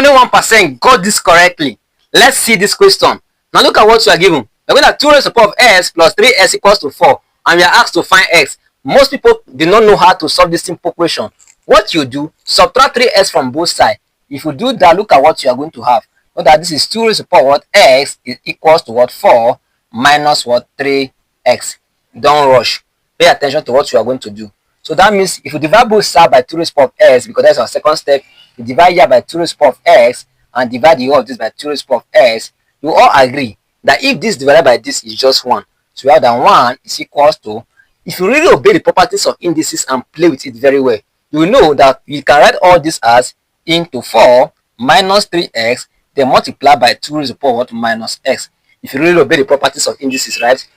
Only 1% got this correctly. Let's see this question. Now look at what you are given. We're going to 2 raised to the power of s plus 3s equals to 4. And we are asked to find x. Most people do not know how to solve this simple equation. What you do, subtract 3s from both sides. If you do that, look at what you are going to have. Note that this is 2 raised to the power of what x is equals to what 4 minus what 3x. Don't rush. Pay attention to what you are going to do. So that means if you divide both sides by 2 raised to the power of s, because that's our second step, you divide here by 2 raised to the power of x and divide the whole of this by 2 raised to the power of s, you all agree that if this divided by this is just 1, so we have that 1 is equals to, if you really obey the properties of indices and play with it very well, you will know that you can write all this as into 4 minus 3x, then multiply by 2 raised to the power of minus x. If you really obey the properties of indices, right?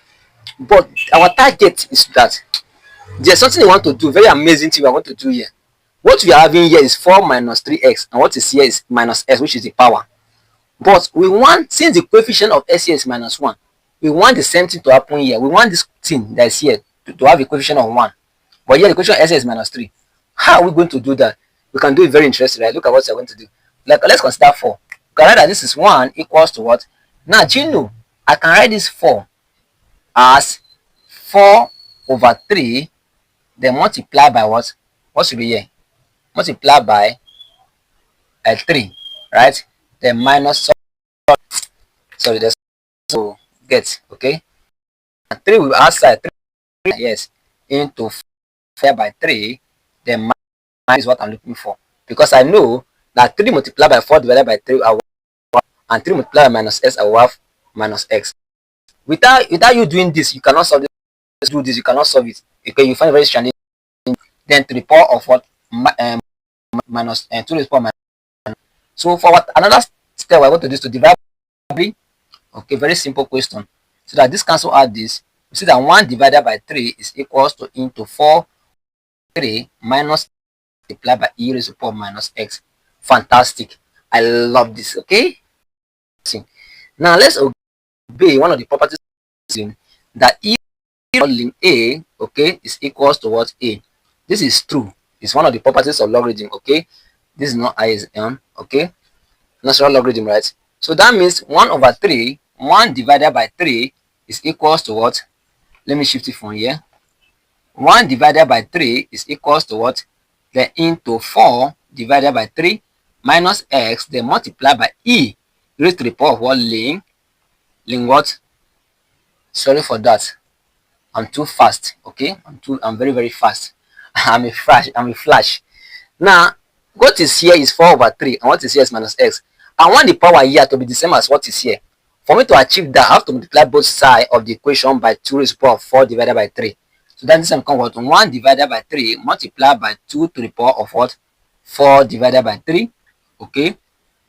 But our target is that there's something we want to do, very amazing thing we want to do here. What we are having here is 4 minus 3x, and what is here is minus s, which is the power. But we want, since the coefficient of s here is minus 1, we want the same thing to happen here. We want this thing that is here to have a coefficient of 1. But here the coefficient of s here is minus 3. How are we going to do that? We can do it very interesting, right? Look at what we're going to do. Like, let's consider 4. We can write that this is 1 equals to what? Now, do you know, I can write this 4 as 4 over 3, then multiply by what? What should be here? Multiply by 3, right? Then minus, sorry, there's so get, okay? And 3 will be outside, 3, yes, into 4 by 3, then minus is what I'm looking for. Because I know that 3 multiplied by 4 divided by 3 are 1, and 3 multiplied by minus s I will have minus x. Without you doing this, you cannot solve this. Do this, you cannot solve it. Okay, you find it very challenging. Then to the power of what? Minus 2 to the power minus. So for what another step we're going to do is to divide by, okay, very simple question. So that this cancel out this, you see that 1 divided by 3 is equals to into 4 3 minus multiplied by e raised to the power minus x. Fantastic. I love this. Okay. Now let's obey one of the properties that e link a, okay, is equals to what? A. This is true. It's one of the properties of logarithm. Okay. This is not I, is m. Okay. Natural logarithm, right? So that means 1 over 3, 1 divided by 3 is equals to what? Let me shift it from here. 1 divided by 3 is equals to what? Then into 4 divided by 3 minus x, then multiply by e raised to the power of what? Link what? Sorry for that. I'm too fast. Okay. I'm very, very fast. I'm a flash. Now, what is here is 4 over 3, and what is here is minus x. I want the power here to be the same as what is here. For me to achieve that, I have to multiply both sides of the equation by 2 raised to the power of 4 divided by 3. So then this will come what? 1 divided by 3 multiplied by 2 to the power of what? 4 divided by 3. Okay.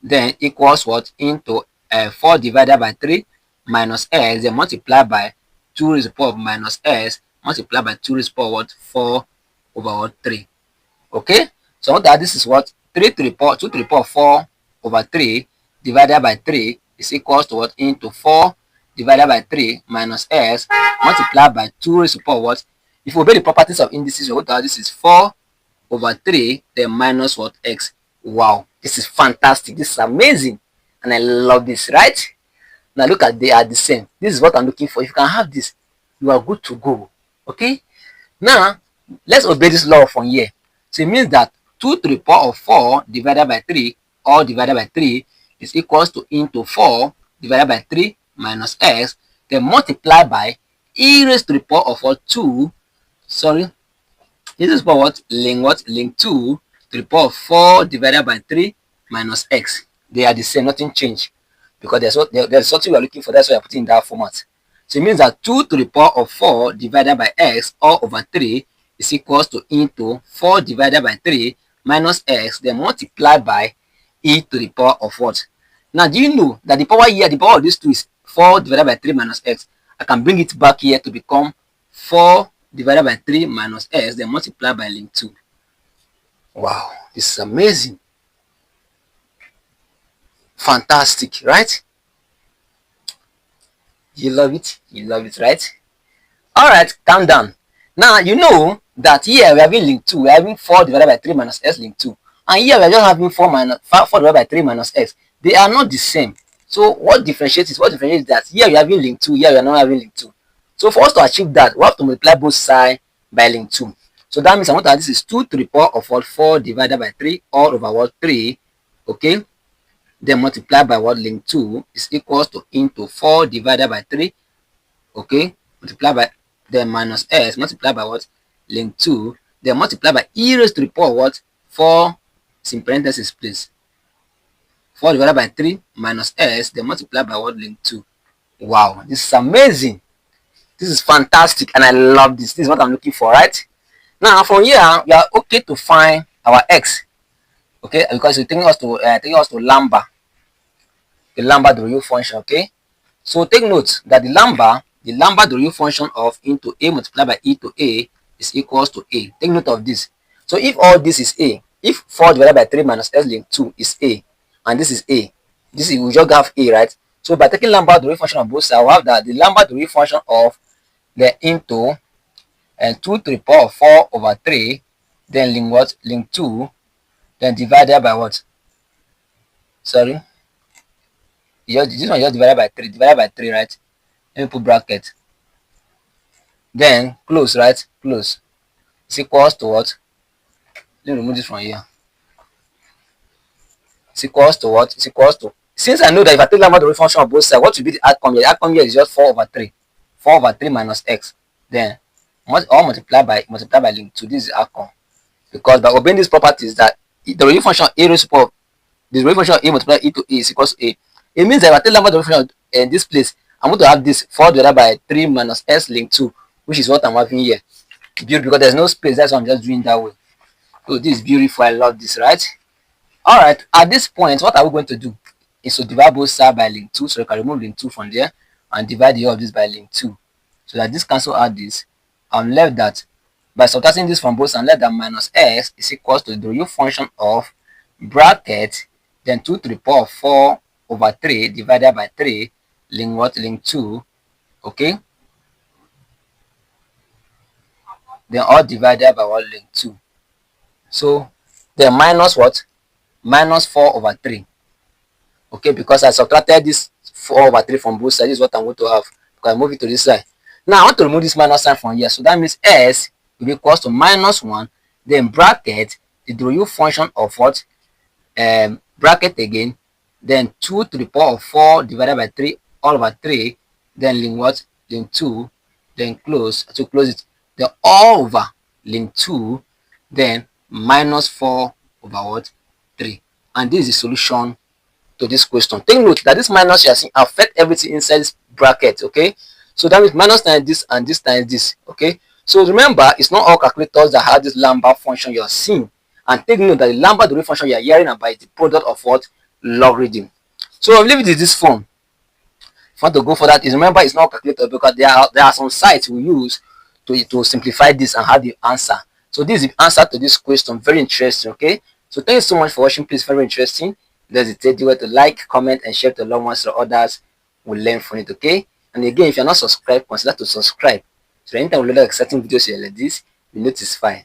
Then equals what? Into 4 divided by 3 minus s, then multiply by 2 raised to the power of minus s, multiply by 2 raised to the power of what? 4 over what? 3. Okay. So that this is what? 3 to the power 2 to the power of 4 over 3 divided by 3 is equals to what? Into 4 divided by 3 minus s multiplied by 2 raised to the power of what? If you obey the properties of indices, what this is 4 over 3 then minus what? X. Wow, this is fantastic. This is amazing, and I love this, right? Now look at, they are the same. This is what I'm looking for. If you can have this, you are good to go. Okay. Now let's obey this law from here. So it means that 2 to the power of 4 divided by 3 or divided by 3 is equals to into 4 divided by 3 minus x, then multiply by e raised to the power of what? 2. Sorry, this is for what? Link 2 to the power of 4 divided by 3 minus x. They are the same, nothing changed, because there's something we are looking for. That's why I put it in that format. So it means that 2 to the power of 4 divided by x all over 3 is equals to into 4 divided by 3 minus x, then multiplied by e to the power of what? Now, do you know that the power here, the power of this 2 is 4 divided by 3 minus x? I can bring it back here to become 4 divided by 3 minus x, then multiply by link 2. Wow, this is amazing. Fantastic, right? You love it? You love it, right? All right, calm down. Now, you know that here we're having link 2. We're having 4 divided by 3 minus s link 2. And here we are just having 4 divided by 3 minus x. They are not the same. So what differentiates is that here we are having link 2, here we are not having link 2. So for us to achieve that, we have to multiply both sides by link 2. So that means I want to add this is 2 to the power of what? 4 divided by 3 all over what? 3. Okay. Then multiply by what? Link 2 is equals to into 4 divided by 3. Okay. Multiply by then minus s multiply by what? Link 2. Then multiply by e raised to the power what? 4 in parentheses please. 4 divided by 3 minus s, then multiply by what? Link 2. Wow, this is amazing. This is fantastic, and I love this. This is what I'm looking for, right? Now, from here, we are okay to find our x. Okay, because it's taking us to lambda, the lambda Doriot function. Okay, so take note that the lambda Doriot function of into a multiplied by e to a is equals to a. Take note of this. So if all this is a, if 4 divided by 3 minus s link 2 is a, and this is a, this is we just have a, right? So by taking lambda Doriot function on both sides, we have that the lambda Doriot function of the into and 2 to the power of 4 over 3, then link what? Link 2, then divided by what? Sorry. This one just divided by 3, right? Let me put bracket. Then close, right? Close. It's equals to what? Let me remove this from here. It's equals to what? It's equals to, since I know that if I take lambda Doriot function on both sides, what will be the outcome here? The outcome here is just 4 over 3. 4 over 3 minus x. Then all multiply by link 2. This is the outcome. Because by obeying these properties that the Doriot function a raised to power, the Doriot function a multiplied e to a is equals to a. It means that if I take lambda Doriot function in this place, I'm going to have this 4 divided by 3 minus s link 2, which is what I'm having here. Beautiful, because there's no space, that's why I'm just doing that way. So this is beautiful. I love this, right? All right, at this point, what are we going to do? Is to divide both sides by link 2, so you can remove link 2 from there and divide the of this by link 2, so that this cancel out this. I'm left that by subtracting this from both sides, left that minus s is equals to the Doriot function of bracket then 2 to the power of 4 over 3 divided by 3 link what? Link 2. Okay, then all divided by what? Link 2. So then minus what? Minus 4 over 3. Okay, because I subtracted this 4 over 3 from both sides. This is what I'm going to have, because I move it to this side. Now I want to remove this minus sign from here, so that means s will be equals to minus 1, then bracket the Doriot function of what? Bracket again, then 2 to the power of 4 divided by 3 all over 3, then link what? Link 2, then close, to close it, then all over link 2, then minus 4 over what? 3. And this is the solution to this question. Take note that this minus you are seeing affect everything inside this bracket. Okay, so that means minus times this and this times this. Okay, so remember, it's not all calculators that have this lambda function you are seeing. And take note that the lambda Doriot function you are hearing about is the product of what? Logarithm. So I'll leave it in this form. If you want to go for that, is remember it's not calculator, because there are some sites we use to simplify this and have the answer. So this is the answer to this question. Very interesting. Okay, so thank you so much for watching. Please, very interesting. Don't hesitate to like, comment, and share to loved ones so others will learn from it. Okay, and again, if you're not subscribed, consider to subscribe, so anytime we load exciting videos here like this, you notify.